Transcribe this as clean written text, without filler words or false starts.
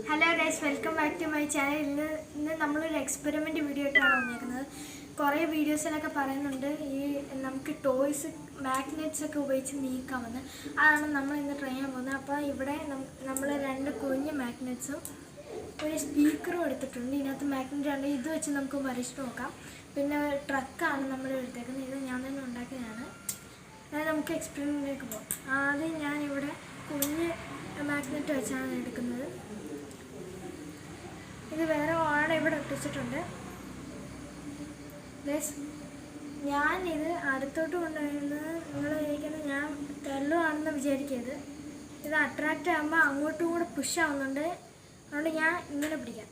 Hello guys, welcome back to my channel. ഇന്ന് നമ്മളൊരു experiment video ആയിട്ടാണ് വന്നിരിക്കുന്നത്. കുറേ വീഡിയോസിലൊക്കെ പറയുന്നുണ്ട് ഈ നമുക്ക് ടോയ്സ് മാഗ്നറ്റ്സ് ഒക്കെ ഉപയോഗിച്ച് നീക്കാമെന്ന്. അതാണ് നമ്മൾ ഇന്ന് ട്രൈ ചെയ്യാൻ പോകുന്നത്. അപ്പോൾ ഇവിടെ നമ്മൾ 2 കുഞ്ഞ് മാഗ്നറ്റ്സും ഒരു സ്പീക്കറും എടുത്തിട്ടുണ്ട്. ഇതിനകത്ത് മാഗ്നറ്റ് ഉണ്ട്. ഇത് വെച്ച് നമുക്ക് പരീക്ഷിച്ച് നോക്കാം. പിന്നെ ട്രക്കാണ് നമ്മൾ എടുത്തേക്കുന്നത്. ഇത് ഞാൻ തന്നെ ഉണ്ടാക്കിയതാണ്. നമുക്ക് എക്സ്പെരിമെൻറ്റിലേക്ക് പോകാം. ആദ്യം ഞാനിവിടെ കുഞ്ഞ് മാഗ്നറ്റ് വെച്ചാണ് എടുക്കുന്നത്. ഇത് വേറെ ആടെ ഇവിടെ ഒട്ടിച്ചിട്ടുണ്ട്. ഞാനിത് അടുത്തോട്ട് കൊണ്ടുവരുന്നത് നിങ്ങൾ വിചാരിക്കുന്നത് ഞാൻ തെല്ലുവാണെന്ന് വിചാരിക്കരുത്. ഇത് അട്രാക്റ്റ് ആകുമ്പോൾ അങ്ങോട്ടും കൂടെ പുഷ് ആവുന്നുണ്ട്. അതുകൊണ്ട് ഞാൻ ഇങ്ങനെ പിടിക്കാം.